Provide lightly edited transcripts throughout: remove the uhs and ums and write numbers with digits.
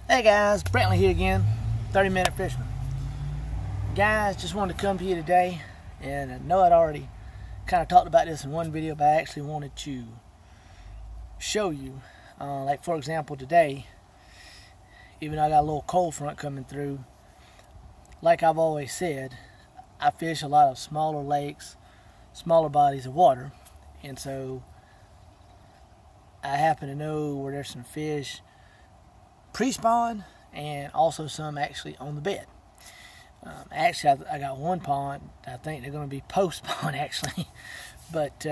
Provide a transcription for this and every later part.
Hey guys, Brantley here again, 30 Minute Fisherman. Guys, just wanted to come to you today, and I know I'd already kind of talked about this in one video, but I actually wanted to show you, like for example today, even though I got a little cold front coming through, like I've always said, I fish a lot of smaller lakes, smaller bodies of water, and so I happen to know where there's some fish pre-spawn and also some actually on the bed. Actually, I got one pond. I think they're going to be post-spawn actually, but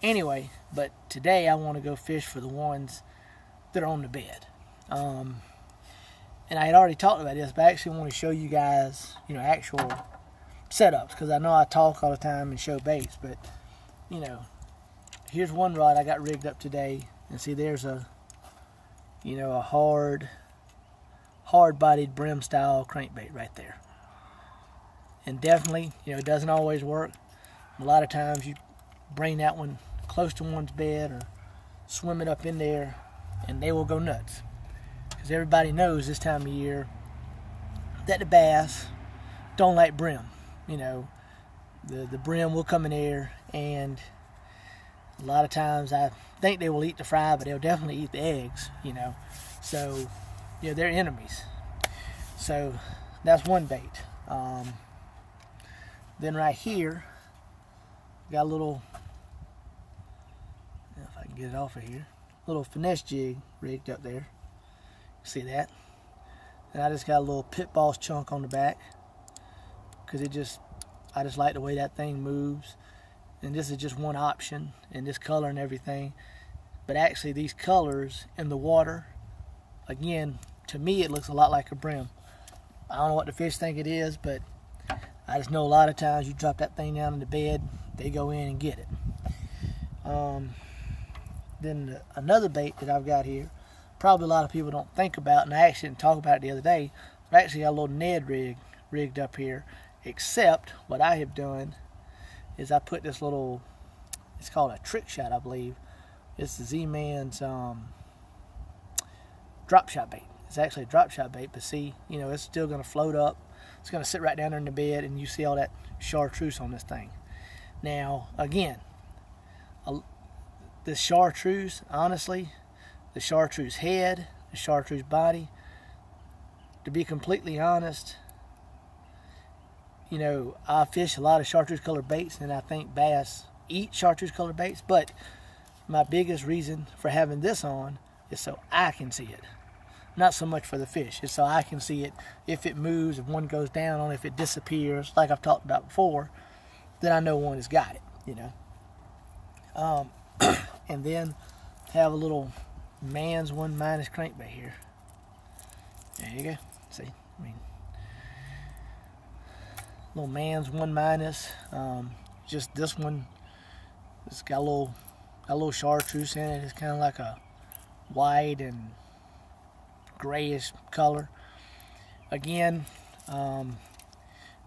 anyway. But today I want to go fish for the ones that are on the bed. And I had already talked about this, but I actually want to show you guys, actual setups, because I know I talk all the time and show baits, but here's one rod I got rigged up today, and see there's a hard-bodied brim style crankbait right there. And definitely, it doesn't always work. A lot of times you bring that one close to one's bed or swim it up in there and they will go nuts. Because everybody knows this time of year that the bass don't like brim. The brim will come in there, and a lot of times I think they will eat the fry, but they'll definitely eat the eggs, So, they're enemies. So, that's one bait. Then right here, got a little, if I can get it off of here, little finesse jig rigged up there. See that? And I just got a little pit boss chunk on the back, because I just like the way that thing moves. And this is just one option, and this color and everything. But actually these colors in the water, again, to me it looks a lot like a brim. I don't know what the fish think it is, but I just know a lot of times you drop that thing down in the bed, they go in and get it. Then another bait that I've got here, probably a lot of people don't think about, and I actually didn't talk about it the other day, but I actually got a little Ned rigged up here, except what I have done is I put this little, it's called a trick shot, I believe. It's the Z-Man's drop shot bait. It's actually a drop shot bait, but see, it's still going to float up. It's going to sit right down there in the bed, and you see all that chartreuse on this thing. Now, again, this chartreuse, honestly, the chartreuse head, the chartreuse body, to be completely honest, I fish a lot of chartreuse colored baits, and I think bass eat chartreuse colored baits, but my biggest reason for having this on is so I can see it. Not so much for the fish, it's so I can see it. If it moves, if one goes down on it, if it disappears, like I've talked about before, then I know one has got it, and then have a little Man's 1 minus crankbait here. There you go. See, little Man's 1 minus. Just this one, it's got a little chartreuse in it. It's kind of like a white and grayish color. Again,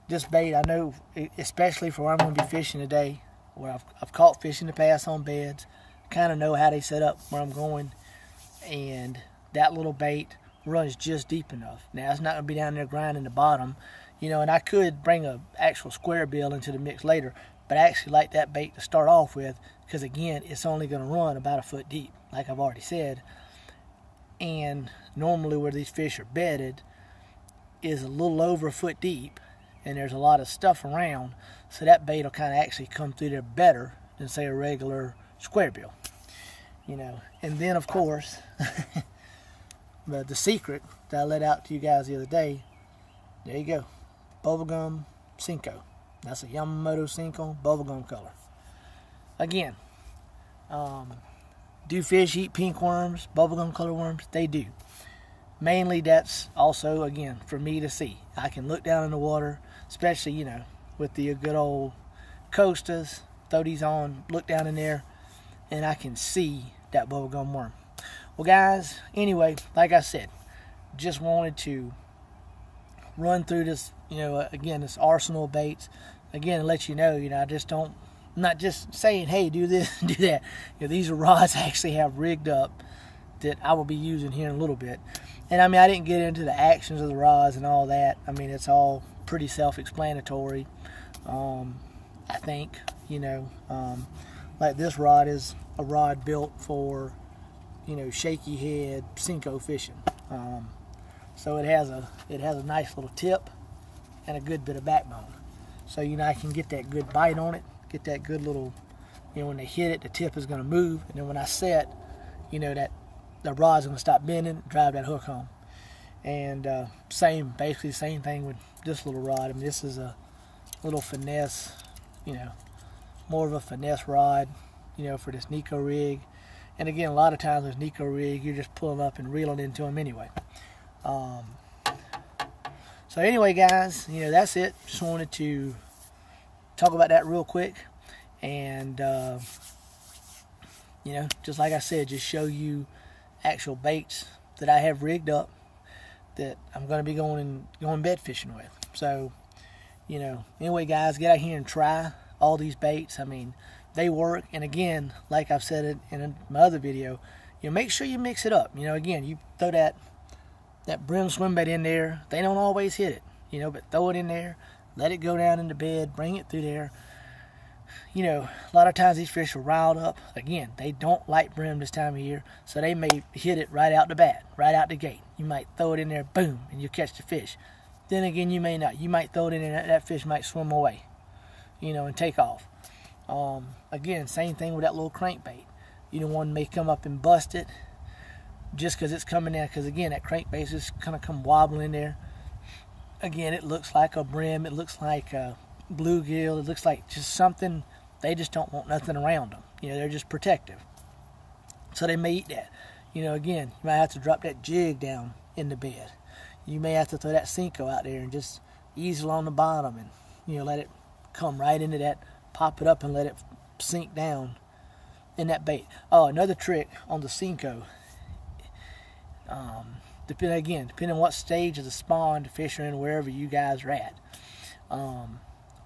this bait, I know, especially for where I'm going to be fishing today, where I've caught fish in the past on beds, kind of know how they set up where I'm going, and that little bait runs just deep enough. Now it's not going to be down there grinding the bottom, and I could bring a actual square bill into the mix later, but I actually like that bait to start off with, because again, it's only going to run about a foot deep, like I've already said. And normally where these fish are bedded is a little over a foot deep, and there's a lot of stuff around, so that bait will kind of actually come through there better than, say, a regular square bill. And then of course the secret that I let out to you guys the other day, there you go, bubblegum Senko. That's a Yamamoto Senko bubblegum color. Again, do fish eat pink worms, bubblegum color worms? They do. Mainly that's also, again, for me to see. I can look down in the water, especially, with the good old Costas, throw these on, look down in there, and I can see that bubblegum worm. Well guys, anyway, like I said, just wanted to run through this, again, this arsenal of baits. Again, to let you know, I just don't, I'm not just saying, hey, do this, do that. These are rods I actually have rigged up that I will be using here in a little bit. And I mean, I didn't get into the actions of the rods and all that. I mean, it's all pretty self-explanatory. I think, you know, like this rod is a rod built for, you know, shaky head Senko fishing. So it has a nice little tip and a good bit of backbone. So, you know, I can get that good bite on it, get that good little, you know, when they hit it, the tip is going to move, and then when I set, you know, that the rod's going to stop bending, drive that hook home. And basically the same thing with this little rod. I mean, this is a little finesse, you know, more of a finesse rod, you know, for this Neko rig. And again, a lot of times with Neko rig, you're just pulling up and reeling into them anyway. So anyway, guys, you know, that's it. Just wanted to talk about that real quick. And, you know, just like I said, just show you actual baits that I have rigged up that I'm going to be going bed fishing with. So, you know, anyway, guys, get out here and try all these baits. I mean, they work. And again, like I've said it in my other video, you know, make sure you mix it up. You know, again, you throw that brim swim bait in there. They don't always hit it, you know, but throw it in there, let it go down in the bed, bring it through there. You know, a lot of times these fish are riled up. Again, they don't like brim this time of year, so they may hit it right out the bat, right out the gate. You might throw it in there, boom, and you catch the fish. Then again, you may not. You might throw it in there, that fish might swim away, you know, and take off. Again, same thing with that little crankbait. You know, one may come up and bust it just because it's coming down, because again, that crankbait is just kind of come wobbling in there. Again, it looks like a brim, it looks like a bluegill, it looks like just something. They just don't want nothing around them. You know, they're just protective. So they may eat that. You know, again, you might have to drop that jig down in the bed. You may have to throw that Senko out there and just ease along the bottom and, you know, let it come right into that, pop it up and let it sink down in that bait. Oh, another trick on the Senko, depending on what stage of the spawn the fish are in, wherever you guys are at.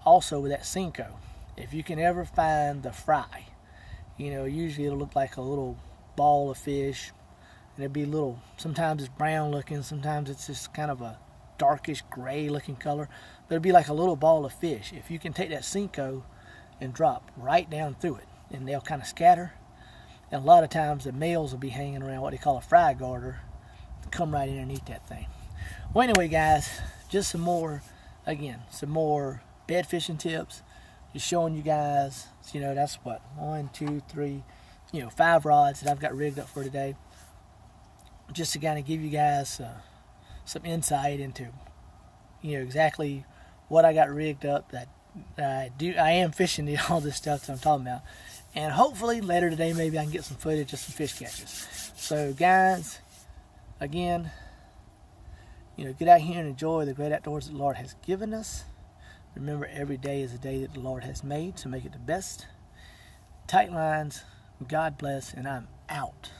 Also with that Senko, if you can ever find the fry, you know, usually it'll look like a little ball of fish, and it'll be little, sometimes it's brown looking, sometimes it's just kind of a darkish gray looking color, but it'll be like a little ball of fish. If you can take that Senko and drop right down through it, and they'll kind of scatter, and a lot of times the males will be hanging around what they call a fry garter, come right in and eat that thing. Well, anyway, guys, just some more bed fishing tips. Just showing you guys, you know, that's what, 1, 2, 3, you know, 5 rods that I've got rigged up for today. Just to kind of give you guys some insight into, you know, exactly what I got rigged up that I am fishing all this stuff that I'm talking about. And hopefully later today maybe I can get some footage of some fish catches. So guys, again, you know, get out here and enjoy the great outdoors that the Lord has given us. Remember, every day is a day that the Lord has made, so make it the best. Tight lines, God bless, and I'm out.